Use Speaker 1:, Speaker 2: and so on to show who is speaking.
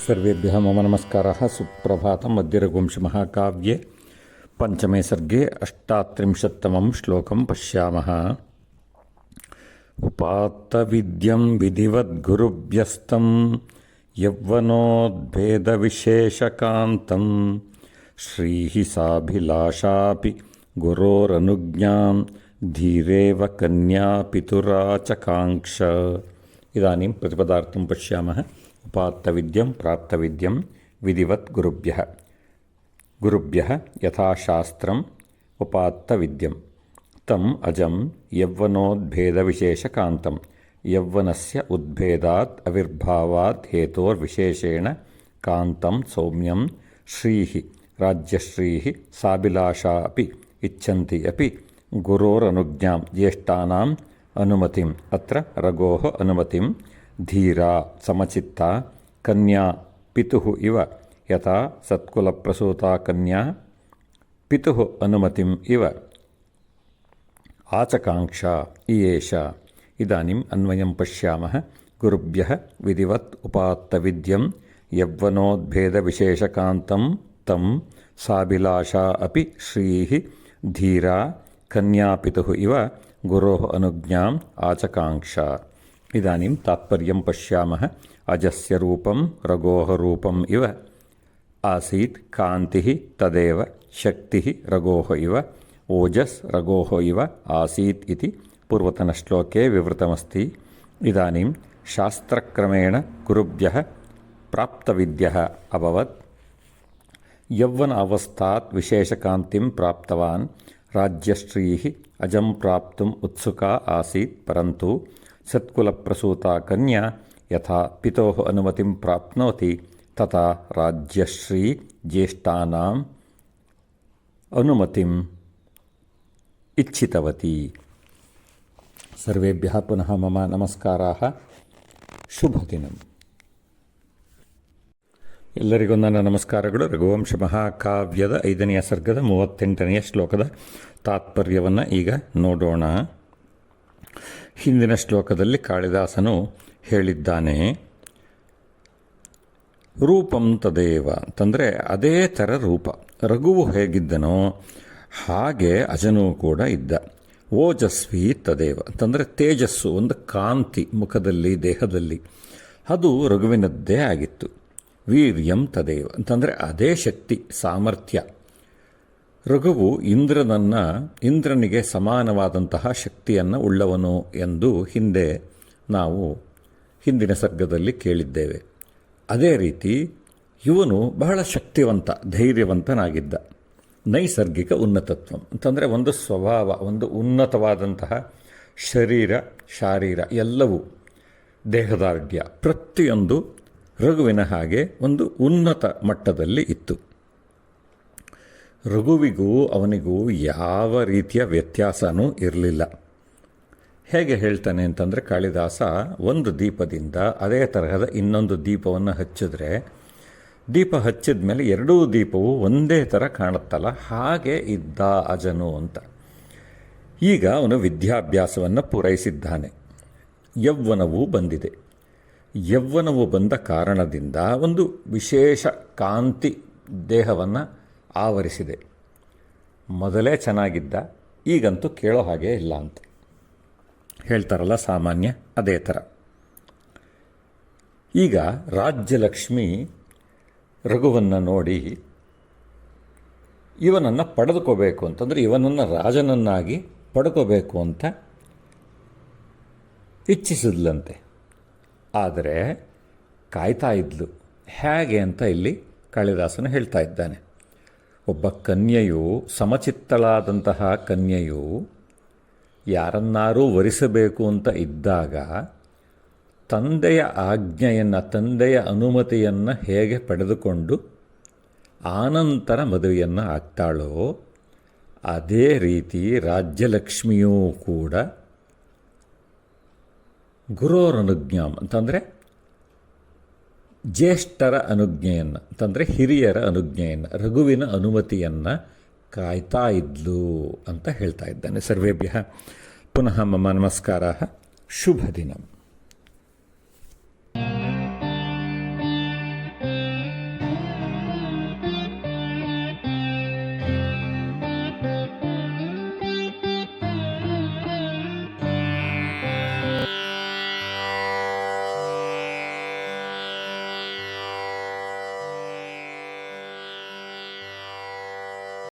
Speaker 1: सर्वेभ्यः मम नमस्कारः। सुप्रभातम्। अद्य रघुवंशमहाकाव्ये पञ्चमे सर्गे 38तमं श्लोकं पश्यामः। उपात्तविद्यं विधिवद्गुरुभ्यस्तं यौवनोद्भेदविशेषकान्तं श्रीः साभिलाषापि गुरोरनुज्ञां धीरेव कन्यापितुराचकाङ्क्ष। इदानीं प्रतिपदार्थं पश्यामः। उपात्तविद्यं प्राप्तविद्यं विधिवत् गुरुभ्यः यथाशास्त्रम् उपात्तविद्यं तम् अजं यौवनोद्भेदविशेषकान्तं यौवनस्य उद्भेदात् आविर्भावात् हेतोर्विशेषेण कान्तं सौम्यं श्रीः राज्यश्रीः साभिलाषा अपि इच्छन्ति अपि गुरोरनुज्ञां ज्येष्ठानाम् अनुमतिम् अत्र रघोः अनुमतिं धीरा समचित्ता कन्या पितुः इव यथा सत्कुलप्रसूता कन्या पितुः अनुमतिम् इव आचकाङ्क्षा इयेषा। इदानीम् अन्वयं पश्यामः। गुरुभ्यः विधिवत् उपात्तविद्यं यौवनोद्भेदविशेषकान्तं तं साभिलाषा अपि श्रीः धीरा कन्यापितुः इव गुरोः अनुज्ञाम् आचकाङ्क्षा। इदानीं तात्पर्यं पश्यामः। अजस्य रूपं रघोः रूपम् इव आसीत्, कान्तिः तदेव, शक्तिः रघोः इव, ओजस् रघोः इव आसीत् इति पूर्वतनश्लोके विवृतमस्ति। इदानीं शास्त्रक्रमेण गुरुभ्यः प्राप्तविद्यः अभवत्। यौवन अवस्थात् विशेषकान्तिं प्राप्तवान्। राज्यश्रीः अजं प्राप्तुम् उत्सुका आसीत्, परन्तु सत्कुलप्रसूता कन्या यथा पितोः अनुमतिं प्राप्नोति तथा राज्यश्री ज्येष्ठानाम् अनुमतिम् इच्छितवती। सर्वेभ्यः पुनः मम नमस्काराः। ಶುಭದಿನಂ. ಎಲ್ಲರಿಗೂ ನನ್ನ ನಮಸ್ಕಾರಗಳು. ರಘುವಂಶ ಮಹಾಕಾವ್ಯದ 5ನೆಯ ಸರ್ಗದ 38ನೆಯ ಶ್ಲೋಕದ ತಾತ್ಪರ್ಯವನ್ನು ಈಗ ನೋಡೋಣ. ಹಿಂದಿನ ಶ್ಲೋಕದಲ್ಲಿ ಕಾಳಿದಾಸನು ಹೇಳಿದ್ದಾನೆ, ರೂಪಂ ತದೇವ ಅಂತಂದರೆ ಅದೇ ಥರ ರೂಪ. ರಘುವು ಹೇಗಿದ್ದನೋ ಹಾಗೆ ಅಜನೂ ಕೂಡ ಇದ್ದ. ಓಜಸ್ವಿ ತದೇವ ಅಂತಂದರೆ ತೇಜಸ್ಸು, ಒಂದು ಕಾಂತಿ ಮುಖದಲ್ಲಿ ದೇಹದಲ್ಲಿ, ಅದು ರಘುವಿನದ್ದೇ ಆಗಿತ್ತು. ವೀರ್ಯಂ ತದೇವ ಅಂತಂದರೆ ಅದೇ ಶಕ್ತಿ ಸಾಮರ್ಥ್ಯ. ರಘುವು ಇಂದ್ರನಿಗೆ ಸಮಾನವಾದಂತಹ ಶಕ್ತಿಯನ್ನು ಉಳ್ಳವನು ಎಂದು ನಾವು ಹಿಂದಿನ ಸರ್ಗದಲ್ಲಿ ಕೇಳಿದ್ದೇವೆ. ಅದೇ ರೀತಿ ಇವನು ಬಹಳ ಶಕ್ತಿವಂತ, ಧೈರ್ಯವಂತನಾಗಿದ್ದ. ನೈಸರ್ಗಿಕ ಉನ್ನತತ್ವ ಅಂತಂದರೆ ಒಂದು ಸ್ವಭಾವ, ಒಂದು ಉನ್ನತವಾದಂತಹ ಶಾರೀರ ಎಲ್ಲವೂ, ದೇಹದಾರ್ಢ್ಯ ಪ್ರತಿಯೊಂದು ರಘುವಿನ ಹಾಗೆ ಒಂದು ಉನ್ನತ ಮಟ್ಟದಲ್ಲಿ ಇತ್ತು. ರಘುವಿಗೂ ಅವನಿಗೂ ಯಾವ ರೀತಿಯ ವ್ಯತ್ಯಾಸನೂ ಇರಲಿಲ್ಲ. ಹೇಗೆ ಹೇಳ್ತಾನೆ ಅಂತಂದರೆ, ಕಾಳಿದಾಸ ಒಂದು ದೀಪದಿಂದ ಅದೇ ತರಹದ ಇನ್ನೊಂದು ದೀಪವನ್ನು ಹಚ್ಚಿದ್ರೆ, ದೀಪ ಹಚ್ಚಿದ ಮೇಲೆ ಎರಡೂ ದೀಪವು ಒಂದೇ ಥರ ಕಾಣುತ್ತಲ್ಲ, ಹಾಗೆ ಇದ್ದ ಅಜನು ಅಂತ. ಈಗ ಅವನು ವಿದ್ಯಾಭ್ಯಾಸವನ್ನು ಪೂರೈಸಿದ್ದಾನೆ. ಯೌವನವೂ ಬಂದಿದೆ. ಯೌವನವು ಬಂದ ಕಾರಣದಿಂದ ಒಂದು ವಿಶೇಷ ಕಾಂತಿ ದೇಹವನ್ನು ಆವರಿಸಿದೆ. ಮೊದಲೇ ಚೆನ್ನಾಗಿದ್ದ, ಈಗಂತೂ ಕೇಳೋ ಹಾಗೆ ಇಲ್ಲ ಅಂತ ಹೇಳ್ತಾರಲ್ಲ ಸಾಮಾನ್ಯ, ಅದೇ ಥರ. ಈಗ ರಾಜ್ಯಲಕ್ಷ್ಮಿ ರಘುವನ್ನು ನೋಡಿ ಇವನನ್ನು ಪಡೆದುಕೋಬೇಕು ಅಂತಂದರೆ, ಇವನನ್ನು ರಾಜನನ್ನಾಗಿ ಪಡ್ಕೋಬೇಕು ಅಂತ ಇಚ್ಛಿಸಿದ್ಲಂತೆ. ಆದರೆ ಕಾಯ್ತಾ ಇದ್ಲು. ಹೇಗೆ ಅಂತ ಇಲ್ಲಿ ಕಾಳಿದಾಸನು ಹೇಳ್ತಾ ಇದ್ದಾನೆ. ಒಬ್ಬ ಕನ್ಯೆಯು, ಸಮಚಿತ್ತಳಾದಂತಹ ಕನ್ಯೆಯು ಯಾರನ್ನಾರೂ ವರಿಸಬೇಕು ಅಂತ ಇದ್ದಾಗ ತಂದೆಯ ಆಜ್ಞೆಯನ್ನು, ತಂದೆಯ ಅನುಮತಿಯನ್ನು ಹೇಗೆ ಪಡೆದುಕೊಂಡು ಆನಂತರ ಮದುವೆಯನ್ನು ಆಗ್ತಾಳೋ ಅದೇ ರೀತಿ ರಾಜ್ಯಲಕ್ಷ್ಮಿಯೂ ಕೂಡ ಗುರೋರನುಜ್ಞಾಂ ಅಂತಂದರೆ ಜ್ಯೇಷ್ಠರ ಅನುಜ್ಞೆಯನ್ನು, ಅಂತಂದರೆ ಹಿರಿಯರ ಅನುಜ್ಞೆಯನ್ನು, ರಘುವಿನ ಅನುಮತಿಯನ್ನು ಕಾಯ್ತಾ ಇದ್ಲು ಅಂತ ಹೇಳ್ತಾ ಇದ್ದಾನೆ. ಸರ್ವೇಭ್ಯಃ ಪುನಃ ಮಮ ನಮಸ್ಕಾರಾः. ಶುಭದಿನಂ.